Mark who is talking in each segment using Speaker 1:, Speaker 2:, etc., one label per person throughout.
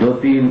Speaker 1: 2-3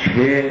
Speaker 1: 6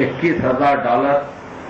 Speaker 1: $21,000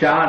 Speaker 1: 4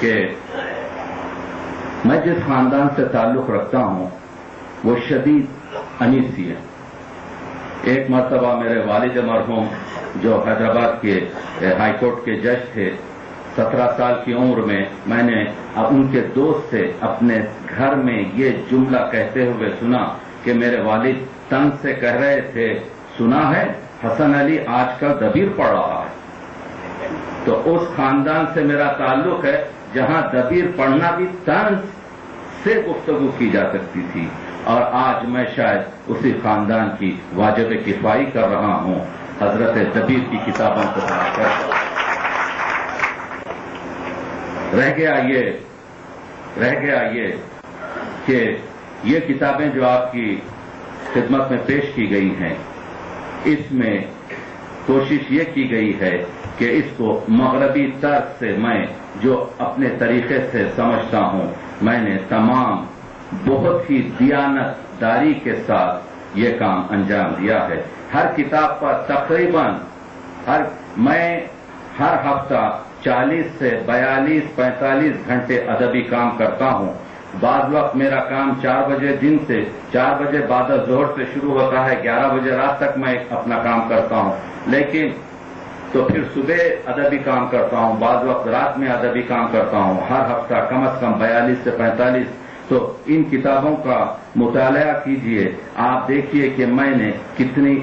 Speaker 1: کہ میں جس خاندان سے تعلق رکھتا ہوں وہ شدید انیسی ہے. ایک مرتبہ میرے والد مرحوم جو حیدرآباد کے ہائی کورٹ کے جج تھے، 17 سال کی عمر میں نے ان کے دوست سے اپنے گھر میں یہ جملہ کہتے ہوئے سنا کہ میرے والد تنگ سے کہہ رہے تھے، سنا ہے حسن علی آج کل دبیر پڑھ رہا ہے. تو اس خاندان سے میرا تعلق ہے جہاں دبیر پڑھنا بھی طنز سے گفتگو کی جا سکتی تھی، اور آج میں شاید اسی خاندان کی واجب کفائی کر رہا ہوں حضرت دبیر کی کتابوں کو پڑھ کر. رہ گیا یہ کہ یہ کتابیں جو آپ کی خدمت میں پیش کی گئی ہیں، اس میں کوشش یہ کی گئی ہے کہ اس کو مغربی طرز سے میں جو اپنے طریقے سے سمجھتا ہوں، میں نے تمام بہت ہی دیانت داری کے ساتھ یہ کام انجام دیا ہے. ہر کتاب پر تقریباً میں ہر ہفتہ 40 سے 42 45 گھنٹے ادبی کام کرتا ہوں. بعض وقت میرا کام 4 بجے دن سے 4 بجے بعد ظہر سے شروع ہوتا ہے، 11 بجے رات تک میں اپنا کام کرتا ہوں، لیکن تو پھر صبح ادبی کام کرتا ہوں، بعض وقت رات میں ادبی کام کرتا ہوں. ہر ہفتہ کم از کم 42 سے 45. تو ان کتابوں کا مطالعہ کیجئے، آپ دیکھیے کہ میں نے کتنی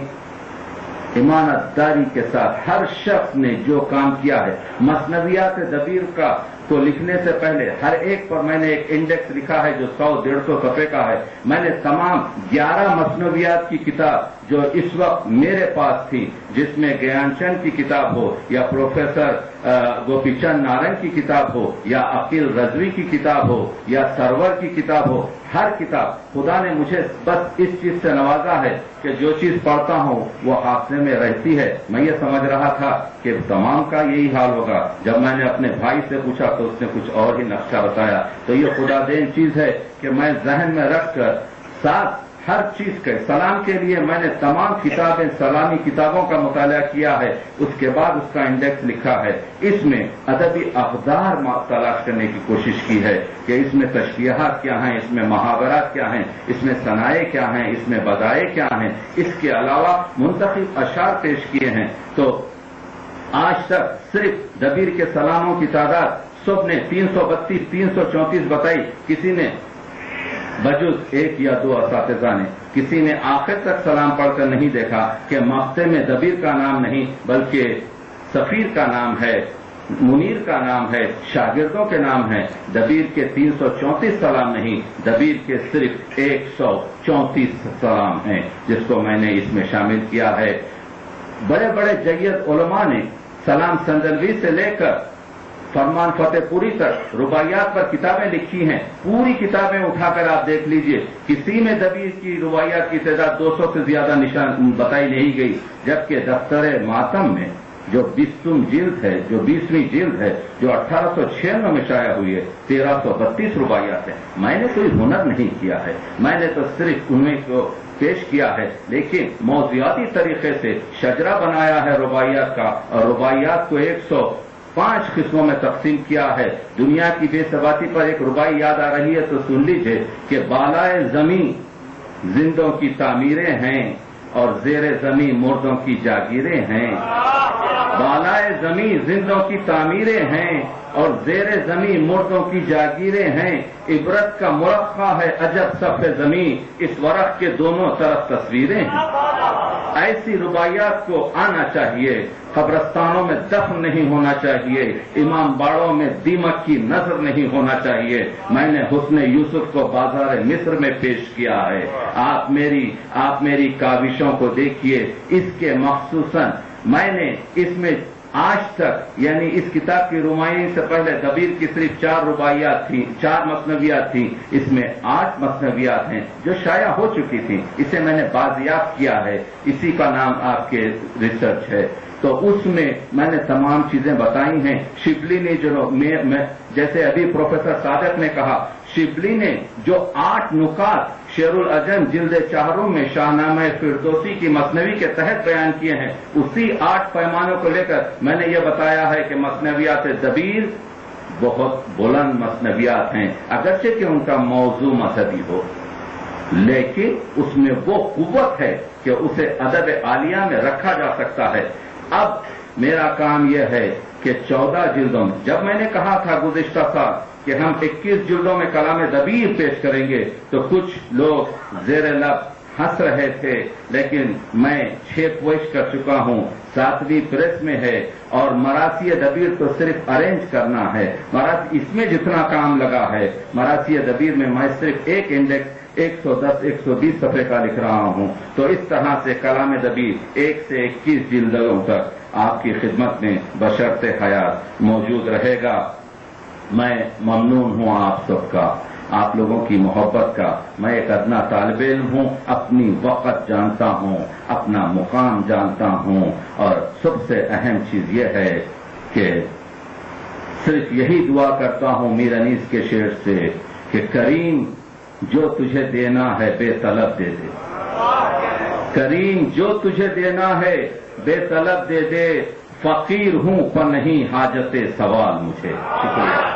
Speaker 1: ایمانت داری کے ساتھ ہر شخص نے جو کام کیا ہے. مثنویات دبیر کا تو لکھنے سے پہلے ہر ایک پر میں نے ایک انڈیکس لکھا ہے جو 100-150 صفحے کا ہے. میں نے تمام 11 مثنویات کی کتاب جو اس وقت میرے پاس تھی، جس میں گیان چند کی کتاب ہو یا پروفیسر گوپی چند نارنگ کی کتاب ہو یا عقیل رضوی کی کتاب ہو یا سرور کی کتاب ہو، ہر کتاب خدا نے مجھے بس اس چیز سے نوازا ہے کہ جو چیز پڑھتا ہوں وہ حافظے میں رہتی ہے. میں یہ سمجھ رہا تھا کہ تمام کا یہی حال ہوگا. جب میں نے اپنے بھائی سے پوچھا تو اس نے کچھ اور ہی نقشہ بتایا. تو یہ خدا دین چیز ہے کہ میں ذہن میں رکھ کر ساتھ ہر چیز کے سلام کے لیے میں نے تمام کتابیں سلامی کتابوں کا مطالعہ کیا ہے، اس کے بعد اس کا انڈیکس لکھا ہے. اس میں ادبی اقدار تلاش کرنے کی کوشش کی ہے کہ اس میں تشبیہات کیا ہیں، اس میں محاورات کیا ہیں، اس میں ثنائے کیا ہیں، اس میں بدائے کیا ہیں. اس کے علاوہ منتخب اشعار پیش کیے ہیں. تو آج تک صرف دبیر کے سلاموں کی تعداد سب نے 332 334 بتائی. کسی نے بجز 1 یا 2 اساتذہ نے، کسی نے آخر تک سلام پڑھ کر نہیں دیکھا کہ مقطع میں دبیر کا نام نہیں بلکہ سفیر کا نام ہے، منیر کا نام ہے، شاگردوں کے نام ہے. دبیر کے 334 سلام نہیں، دبیر کے صرف 134 سلام ہیں، جس کو میں نے اس میں شامل کیا ہے. بڑے بڑے جید علماء نے سلام سندلوی سے لے کر فرمان فتح پوری تک رباعیات پر کتابیں لکھی ہیں. پوری کتابیں اٹھا کر آپ دیکھ لیجئے، کسی میں دبیر کی رباعیات کی تعداد 200 سے زیادہ نشان بتائی نہیں گئی. جبکہ دفتر ماتم میں جو 20ویں جلد ہے، جو 20ویں جلد ہے، جو 1896 میں شائع ہوئی ہے، 1332 رباعیات ہیں. میں نے کوئی ہنر نہیں کیا ہے، میں نے تو صرف انہیں کو پیش کیا ہے، لیکن موضوعاتی طریقے سے شجرہ بنایا ہے رباعیات کا، اور رباعیات کو 105 قسموں میں تقسیم کیا ہے. دنیا کی بے ثباتی پر ایک رباعی یاد آ رہی ہے تو سن لیجئے کہ بالائے زمین زندوں کی تعمیریں ہیں اور زیر زمین مردوں کی جاگیریں ہیں. بالائے زمین زندوں کی تعمیریں ہیں اور زیر زمین مردوں کی جاگیریں ہیں. عبرت کا مرقع ہے عجب صف زمین، اس ورق کے دونوں طرف تصویریں ہیں. ایسی رباعیات کو آنا چاہیے. قبرستانوں میں دفن نہیں ہونا چاہیے، امام باڑوں میں دیمک کی نظر نہیں ہونا چاہیے. میں نے حسن یوسف کو بازار مصر میں پیش کیا ہے. آپ میری کاوشوں کو دیکھیے. اس کے مخصوصاً میں نے اس میں آج تک، یعنی اس کتاب کی رمائی سے پہلے دبیر کی صرف 4 رباعیات تھیں، 4 مثنویات تھیں. اس میں 8 مثنویات ہیں جو شائع ہو چکی تھیں. اسے میں نے بازیافت کیا ہے، اسی کا نام آپ کے ریسرچ ہے. تو اس میں نے تمام چیزیں بتائی ہیں. شبلی نے جیسے ابھی پروفیسر صادق نے کہا، شبلی نے جو 8 نکات شعر العجم جلد 4 میں شاہنامہ فردوسی کی مثنوی کے تحت بیان کیے ہیں، اسی 8 پیمانوں کو لے کر میں نے یہ بتایا ہے کہ مثنویات دبیر بہت بلند مثنویات ہیں، اگرچہ کہ ان کا موضوع مذہبی ہو، لیکن اس میں وہ قوت ہے کہ اسے ادب عالیہ میں رکھا جا سکتا ہے۔ اب میرا کام یہ ہے کہ 14 جلدوں میں، جب میں نے کہا تھا گزشتہ سال کہ ہم 21 جلدوں میں کلام دبیر پیش کریں گے تو کچھ لوگ زیر لب ہنس رہے تھے، لیکن میں 6 کوشش کر چکا ہوں، 7ویں پریس میں ہے، اور مراثی دبیر تو صرف ارینج کرنا ہے۔ اس میں جتنا کام لگا ہے، مراثی دبیر میں میں صرف ایک انڈیکس 110-120 صفحے کا لکھ رہا ہوں۔ تو اس طرح سے کلام دبیر 1 سے 21 جلدوں تک آپ کی خدمت میں بشرط حیات موجود رہے گا۔ میں ممنون ہوں آپ سب کا، آپ لوگوں کی محبت کا۔ میں ایک ادنا طالب علم ہوں، اپنی وقت جانتا ہوں، اپنا مقام جانتا ہوں، اور سب سے اہم چیز یہ ہے کہ صرف یہی دعا کرتا ہوں میر انیس کے شعر سے کہ کریم جو تجھے دینا ہے بے طلب دے دے، کریم جو تجھے دینا ہے بے طلب دے دے، فقیر ہوں پر نہیں حاجت سوال مجھے۔ شکریہ۔